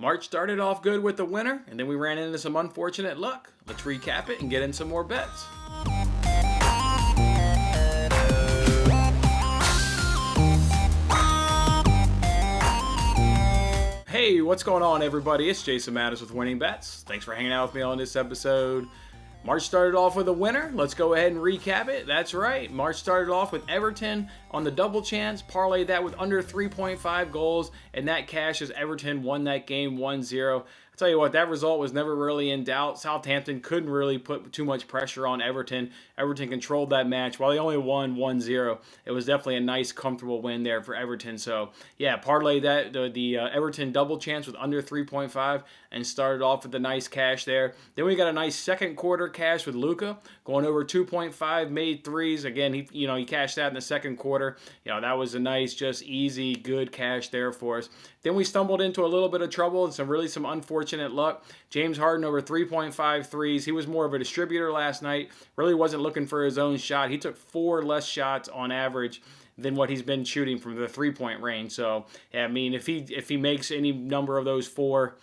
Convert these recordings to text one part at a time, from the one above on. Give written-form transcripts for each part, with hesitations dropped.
March started off good with the winner, and then we ran into some unfortunate luck. Let's recap it and get in some more bets. Hey, what's going on, everybody? It's Jason Mattis with Winning Bets. Thanks for hanging out with me on this episode. March started off with a winner. Let's go ahead and recap it. That's right. March started off with Everton on the double chance. Parlayed that with under 3.5 goals, and that cash as Everton won that game 1-0. I'll tell you what, that result was never really in doubt. Southampton couldn't really put too much pressure on Everton. Everton controlled that match. While they only won 1-0, it was definitely a nice, comfortable win there for Everton. So, yeah, parlayed that, the Everton double chance with under 3.5 and started off with a nice cash there. Then we got a nice second quarter cash with Luka going over 2.5, made threes. Again, he cashed that in the second quarter. That was a nice, just easy, good cash there for us. Then we stumbled into a little bit of trouble and some unfortunate luck. James Harden over 3.5 threes. He was more of a distributor last night. Really wasn't looking for his own shot. He took 4 less shots on average than what he's been shooting from the 3-point range. So, yeah, I mean, if he makes any number of those 4,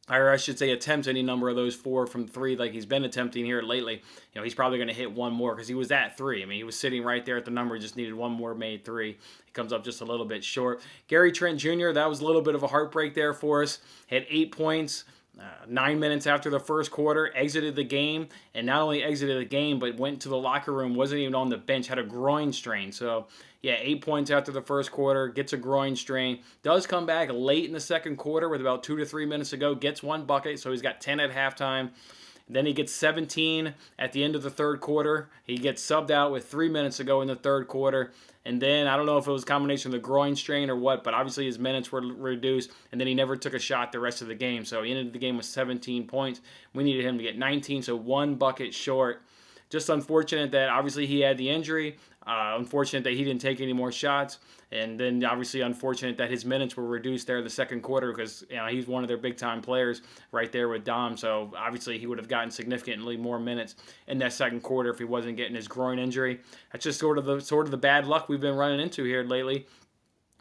or I should say attempts any number of those 4 from 3 like he's been attempting here lately, he's probably going to hit one more because he was at 3. I mean, he was sitting right there at the number. He just needed one more made 3. He comes up just a little bit short. Gary Trent Jr., that was a little bit of a heartbreak there for us. Had 8 points. 9 minutes after the first quarter, exited the game, and not only exited the game, but went to the locker room, wasn't even on the bench, had a groin strain. So, yeah, 8 points after the first quarter, gets a groin strain, does come back late in the second quarter with about 2 to 3 minutes to go, gets 1 bucket, so he's got 10 at halftime. Then he gets 17 at the end of the third quarter. He gets subbed out with 3 minutes to go in the third quarter. And then, I don't know if it was a combination of the groin strain or what, but obviously his minutes were reduced, and then he never took a shot the rest of the game. So he ended the game with 17 points. We needed him to get 19, so 1 bucket short. Just unfortunate that obviously he had the injury. Unfortunate that he didn't take any more shots. And then obviously unfortunate that his minutes were reduced there the second quarter because he's one of their big-time players right there with Dom. So obviously he would have gotten significantly more minutes in that second quarter if he wasn't getting his groin injury. That's just sort of the bad luck we've been running into here lately.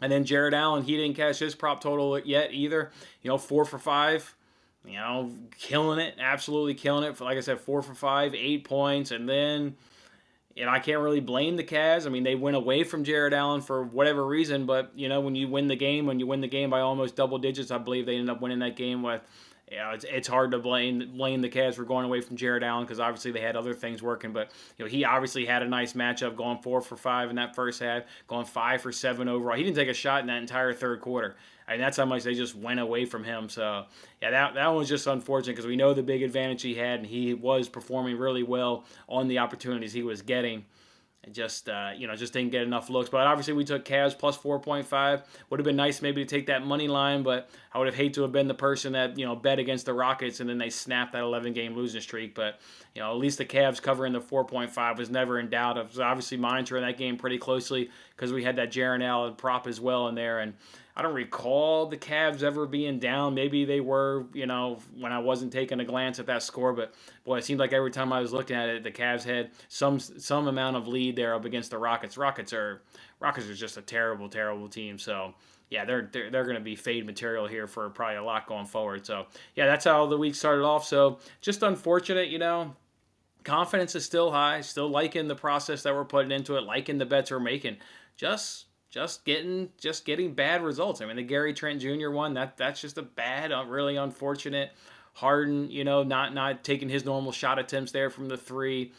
And then Jared Allen, he didn't cash his prop total yet either. 4 for 5. Killing it, absolutely killing it. Like I said, 4 for 5, 8 points, and then, I can't really blame the Cavs. I mean, they went away from Jared Allen for whatever reason, but, when you win the game by almost double digits, I believe they ended up winning that game with, it's hard to blame the Cavs for going away from Jared Allen because obviously they had other things working, but, he obviously had a nice matchup going 4 for 5 in that first half, going 5 for 7 overall. He didn't take a shot in that entire third quarter. And that's how much they just went away from him. So, yeah, that one was just unfortunate because we know the big advantage he had, and he was performing really well on the opportunities he was getting. And just didn't get enough looks. But obviously we took Cavs plus 4.5. Would have been nice maybe to take that money line, but I would have hated to have been the person that, bet against the Rockets and then they snapped that 11-game losing streak. But, at least the Cavs covering the 4.5 was never in doubt. I was obviously monitoring that game pretty closely because we had that Jared Allen prop as well in there. And I don't recall the Cavs ever being down. Maybe they were, when I wasn't taking a glance at that score. But, boy, it seemed like every time I was looking at it, the Cavs had some amount of lead there up against the Rockets. Rockets are just a terrible, terrible team. So, yeah, they're going to be fade material here for probably a lot going forward. So, yeah, that's how the week started off. So, just unfortunate, Confidence is still high. Still liking the process that we're putting into it. Liking the bets we're making. Just getting bad results. I mean, the Gary Trent Jr. one, that's just a bad, really unfortunate. Harden, not taking his normal shot attempts there from the 3.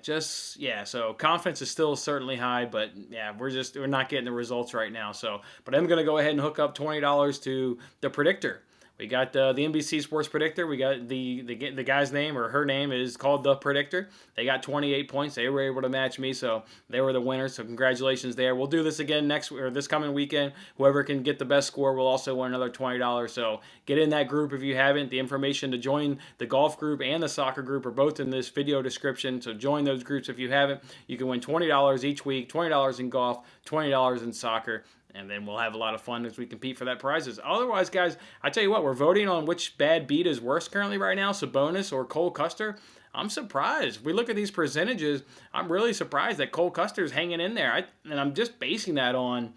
So confidence is still certainly high, but yeah, we're not getting the results right now. So, but I'm going to go ahead and hook up $20 to the Predictor. We got the NBC Sports Predictor. We got the guy's name, or her name is called The Predictor. They got 28 points. They were able to match me, so they were the winners. So congratulations there. We'll do this again this coming weekend. Whoever can get the best score will also win another $20. So get in that group if you haven't. The information to join the golf group and the soccer group are both in this video description. So join those groups if you haven't. You can win $20 each week, $20 in golf, $20 in soccer. And then we'll have a lot of fun as we compete for that prizes. Otherwise, guys, I tell you what, we're voting on which bad beat is worse currently right now, Sabonis or Cole Custer. I'm surprised. If we look at these percentages, I'm really surprised that Cole Custer's hanging in there. And I'm just basing that on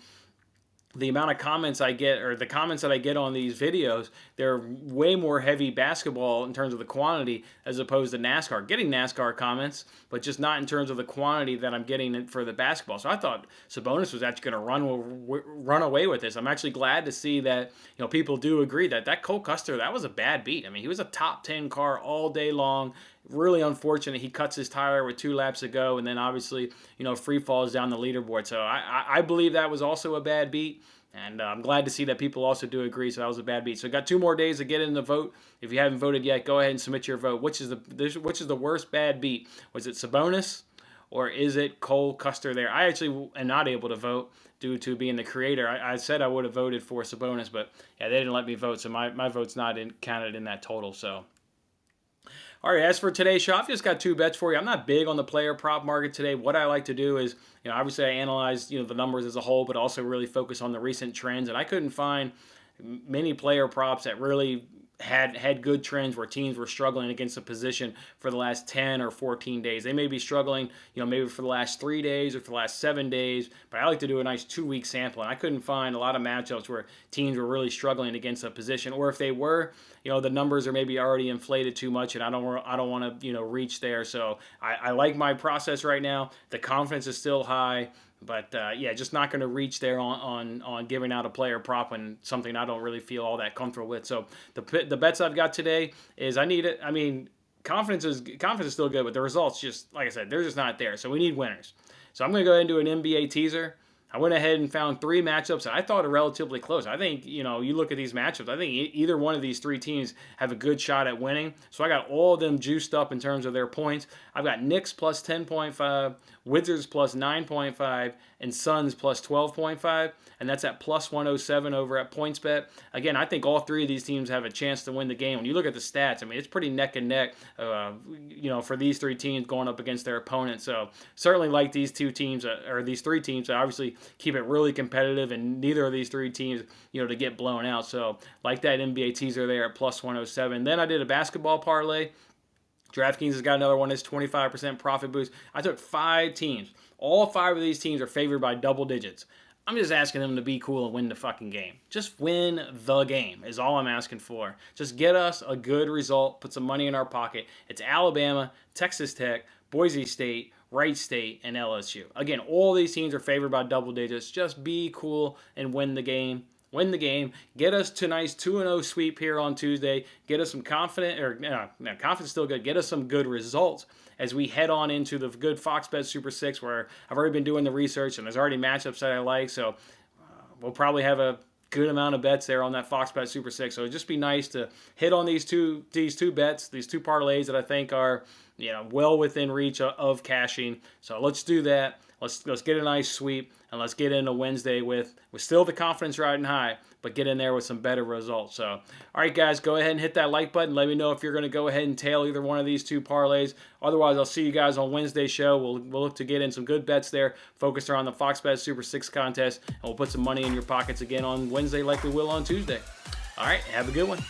the amount of comments I get, or the comments that I get on these videos, they're way more heavy basketball in terms of the quantity as opposed to NASCAR. Getting NASCAR comments, but just not in terms of the quantity that I'm getting for the basketball. So I thought Sabonis was actually going to run away with this. I'm actually glad to see that people do agree that Cole Custer, that was a bad beat. I mean, he was a top 10 car all day long. Really unfortunate. He cuts his tire with 2 laps to go, and then obviously, free falls down the leaderboard. So I believe that was also a bad beat, and I'm glad to see that people also do agree. So that was a bad beat. So got 2 more days to get in the vote. If you haven't voted yet, go ahead and submit your vote. Which is the worst bad beat? Was it Sabonis, or is it Cole Custer there? I actually am not able to vote due to being the creator. I said I would have voted for Sabonis, but yeah, they didn't let me vote, so my vote's not counted in that total. So. All right, as for today's show, I've just got 2 bets for you. I'm not big on the player prop market today. What I like to do is, obviously I analyze, the numbers as a whole, but also really focus on the recent trends. And I couldn't find many player props that really had good trends where teams were struggling against a position for the last 10 or 14 days. They may be struggling, maybe for the last 3 days or for the last 7 days, but I like to do a nice 2-week sample, and I couldn't find a lot of matchups where teams were really struggling against a position, or if they were, the numbers are maybe already inflated too much, and I don't want to, reach there. So I like my process right now. The confidence is still high. But, just not going to reach there on giving out a player prop and something I don't really feel all that comfortable with. So the bets I've got today is I need it. I mean, confidence is still good, but the results just, like I said, they're just not there. So we need winners. So I'm going to go ahead and do an NBA teaser. I went ahead and found 3 matchups that I thought are relatively close. I think, you look at these matchups, I think either one of these 3 teams have a good shot at winning. So I got all of them juiced up in terms of their points. I've got Knicks plus 10.5, Wizards plus 9.5, and Suns plus 12.5. And that's at plus 107 over at PointsBet. Again, I think all 3 of these teams have a chance to win the game. When you look at the stats, I mean, it's pretty neck and neck, for these 3 teams going up against their opponents. So certainly like these 2 teams, or these 3 teams, obviously keep it really competitive, and neither of these 3 teams, to get blown out. So like that NBA teaser there at plus 107. Then I did a basketball parlay. DraftKings has got another one that's 25% profit boost. I took 5 teams. All 5 of these teams are favored by double digits. I'm just asking them to be cool and win the fucking game. Just win the game is all I'm asking for. Just get us a good result, put some money in our pocket. It's Alabama, Texas Tech, Boise State, Wright State, and LSU. Again, all these teams are favored by double digits. Just be cool and win the game. Win the game. Get us to a nice 2-0 sweep here on Tuesday. Get us some confidence still good. Get us some good results as we head on into the good Fox Bet Super 6, where I've already been doing the research and there's already matchups that I like. So we'll probably have a good amount of bets there on that Fox Bet Super 6. So it'd just be nice to hit on these two bets, these 2 parlays that I think are well within reach of cashing. So let's do that. Let's get a nice sweep, and let's get into Wednesday with still the confidence riding high, but get in there with some better results. So, all right, guys, go ahead and hit that like button. Let me know if you're going to go ahead and tail either one of these 2 parlays. Otherwise, I'll see you guys on Wednesday's show. We'll look to get in some good bets there, focused around the Fox Bet Super 6 contest, and we'll put some money in your pockets again on Wednesday like we will on Tuesday. All right, have a good one.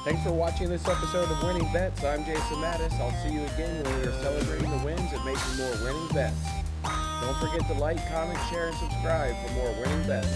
Thanks for watching this episode of Winning Bets. I'm Jason Mattis. I'll see you again when we are celebrating the wins and making more winning bets. Don't forget to like, comment, share, and subscribe for more winning bets.